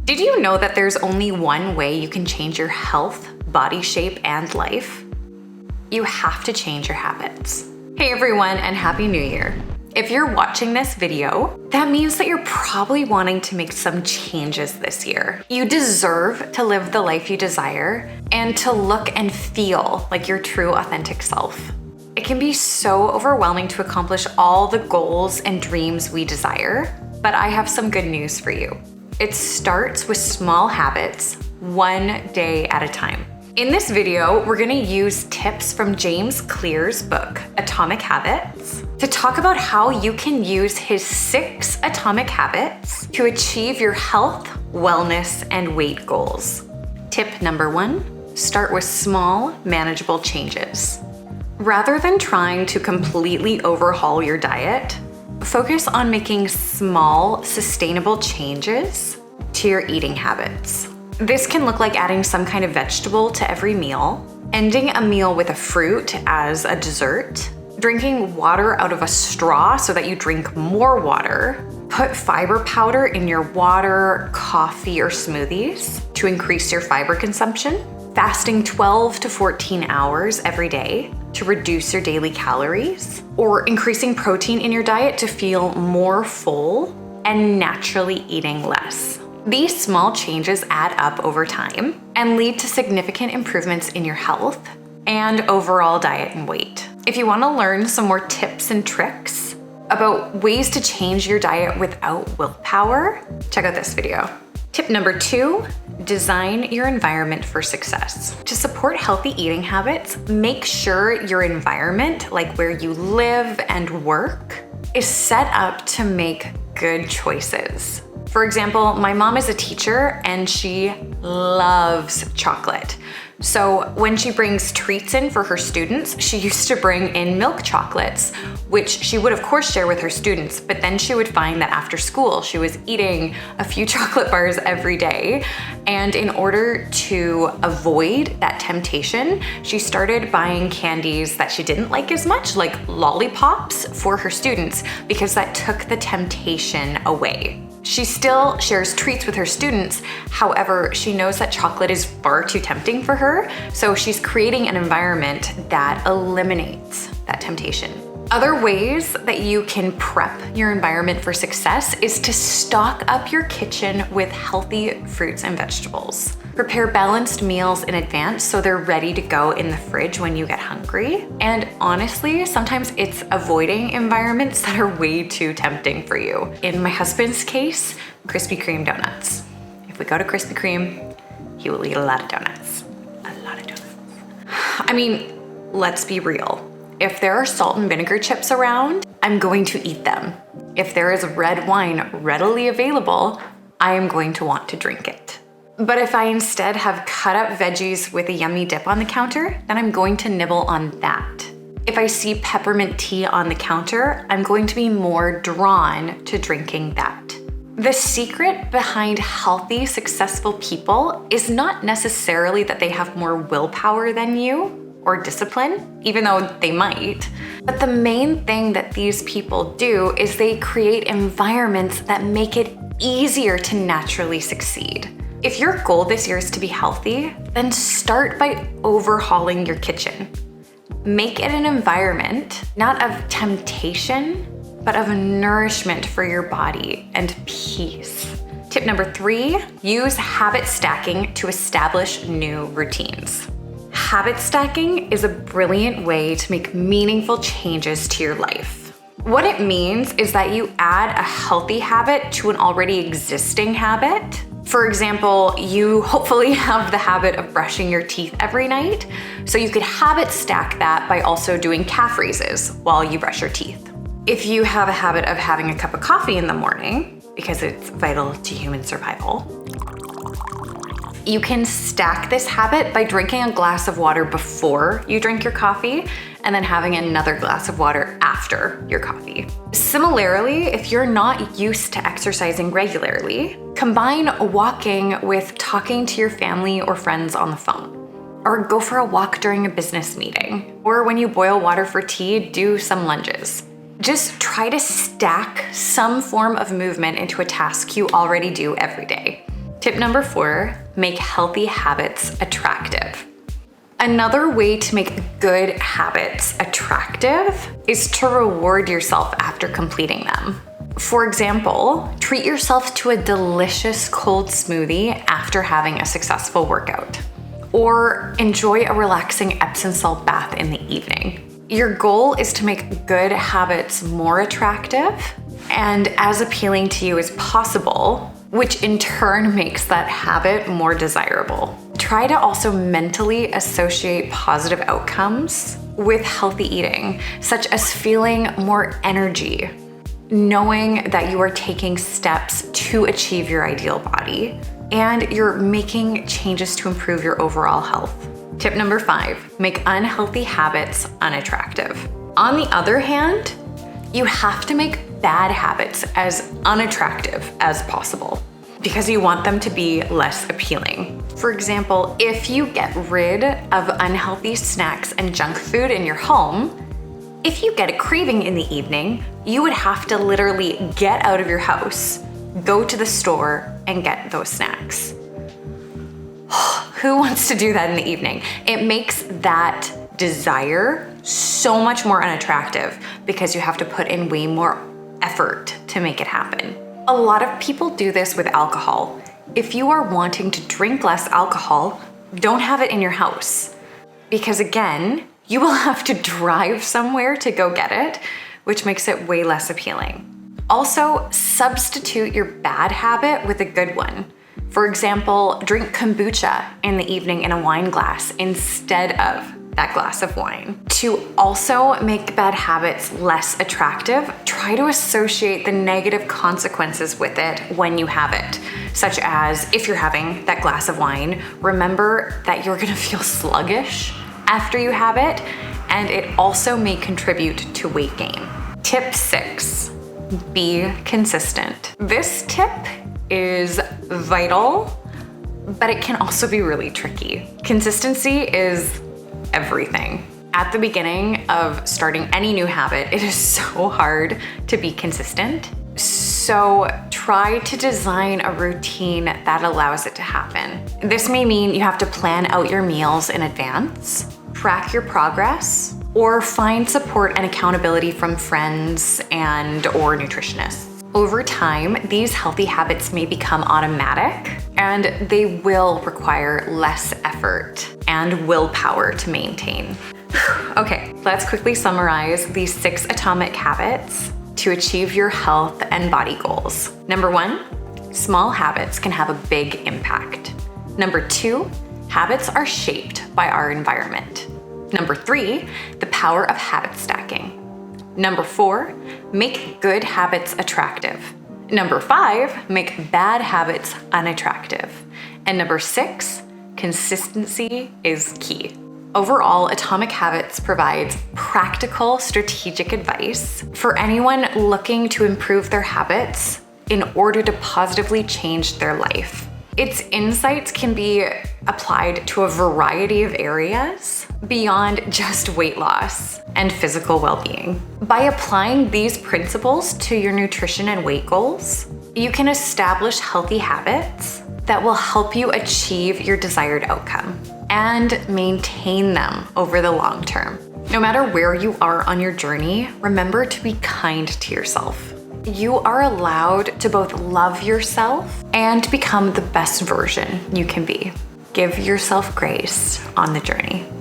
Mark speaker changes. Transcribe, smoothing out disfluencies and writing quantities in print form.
Speaker 1: Did you know that there's only one way you can change your health, body shape, and life? You have to change your habits. Hey everyone, and Happy New Year. If you're watching this video, that means that you're probably wanting to make some changes this year. You deserve to live the life you desire and to look and feel like your true authentic self. It can be so overwhelming to accomplish all the goals and dreams we desire, but I have some good news for you. It starts with small habits, one day at a time. In this video, we're gonna use tips from James Clear's book, Atomic Habits, to talk about how you can use his 6 atomic habits to achieve your health, wellness, and weight goals. Tip number 1, start with small, manageable changes. Rather than trying to completely overhaul your diet, focus on making small, sustainable changes to your eating habits. This can look like adding some kind of vegetable to every meal, ending a meal with a fruit as a dessert, drinking water out of a straw so that you drink more water, put fiber powder in your water, coffee, or smoothies to increase your fiber consumption, fasting 12 to 14 hours every day to reduce your daily calories, or increasing protein in your diet to feel more full and naturally eating less. These small changes add up over time and lead to significant improvements in your health and overall diet and weight. If you want to learn some more tips and tricks about ways to change your diet without willpower, check out this video. Tip number 2, design your environment for success. To support healthy eating habits, make sure your environment, like where you live and work, is set up to make good choices. For example, my mom is a teacher and she loves chocolate. So when she brings treats in for her students, she used to bring in milk chocolates, which she would of course share with her students, but then she would find that after school, she was eating a few chocolate bars every day. And in order to avoid that temptation, she started buying candies that she didn't like as much, like lollipops, for her students, because that took the temptation away. She still shares treats with her students. However, she knows that chocolate is far too tempting for her, so she's creating an environment that eliminates that temptation. Other ways that you can prep your environment for success is to stock up your kitchen with healthy fruits and vegetables. Prepare balanced meals in advance so they're ready to go in the fridge when you get hungry. And honestly, sometimes it's avoiding environments that are way too tempting for you. In my husband's case, Krispy Kreme donuts. If we go to Krispy Kreme, he will eat a lot of donuts. A lot of donuts. I mean, let's be real. If there are salt and vinegar chips around, I'm going to eat them. If there is red wine readily available, I am going to want to drink it. But if I instead have cut up veggies with a yummy dip on the counter, then I'm going to nibble on that. If I see peppermint tea on the counter, I'm going to be more drawn to drinking that. The secret behind healthy, successful people is not necessarily that they have more willpower than you or discipline, even though they might. But the main thing that these people do is they create environments that make it easier to naturally succeed. If your goal this year is to be healthy, then start by overhauling your kitchen. Make it an environment, not of temptation, but of nourishment for your body and peace. Tip number 3, use habit stacking to establish new routines. Habit stacking is a brilliant way to make meaningful changes to your life. What it means is that you add a healthy habit to an already existing habit. For example, you hopefully have the habit of brushing your teeth every night, so you could habit stack that by also doing calf raises while you brush your teeth. If you have a habit of having a cup of coffee in the morning, because it's vital to human survival, you can stack this habit by drinking a glass of water before you drink your coffee and then having another glass of water after your coffee. Similarly, if you're not used to exercising regularly, combine walking with talking to your family or friends on the phone. Or go for a walk during a business meeting. Or when you boil water for tea, do some lunges. Just try to stack some form of movement into a task you already do every day. Tip number 4, make healthy habits attractive. Another way to make good habits attractive is to reward yourself after completing them. For example, treat yourself to a delicious cold smoothie after having a successful workout, or enjoy a relaxing Epsom salt bath in the evening. Your goal is to make good habits more attractive and as appealing to you as possible, which in turn makes that habit more desirable. Try to also mentally associate positive outcomes with healthy eating, such as feeling more energy, knowing that you are taking steps to achieve your ideal body, and you're making changes to improve your overall health. Tip number 5, make unhealthy habits unattractive. On the other hand, you have to make bad habits as unattractive as possible because you want them to be less appealing. For example, if you get rid of unhealthy snacks and junk food in your home, if you get a craving in the evening, you would have to literally get out of your house, go to the store, and get those snacks. Who wants to do that in the evening? It makes that desire so much more unattractive because you have to put in way more effort to make it happen. A lot of people do this with alcohol. If you are wanting to drink less alcohol, don't have it in your house. Because again, you will have to drive somewhere to go get it, which makes it way less appealing. Also, substitute your bad habit with a good one. For example, drink kombucha in the evening in a wine glass instead of that glass of wine. To also make bad habits less attractive, try to associate the negative consequences with it when you have it. Such as if you're having that glass of wine, remember that you're gonna feel sluggish after you have it, and it also may contribute to weight gain. Tip 6, be consistent. This tip is vital, but it can also be really tricky. Consistency is everything. At the beginning of starting any new habit, it is so hard to be consistent. So try to design a routine that allows it to happen. This may mean you have to plan out your meals in advance, track your progress, or find support and accountability from friends or nutritionists. Over time, these healthy habits may become automatic and they will require less effort and willpower to maintain. Okay, let's quickly summarize these 6 atomic habits to achieve your health and body goals. Number 1, small habits can have a big impact. Number 2, habits are shaped by our environment. Number 3, the power of habit stacking. Number 4, make good habits attractive. Number 5, make bad habits unattractive. And number 6, consistency is key. Overall, Atomic Habits provides practical, strategic advice for anyone looking to improve their habits in order to positively change their life. Its insights can be applied to a variety of areas beyond just weight loss and physical well-being. By applying these principles to your nutrition and weight goals, you can establish healthy habits that will help you achieve your desired outcome and maintain them over the long term. No matter where you are on your journey, remember to be kind to yourself. You are allowed to both love yourself and become the best version you can be. Give yourself grace on the journey.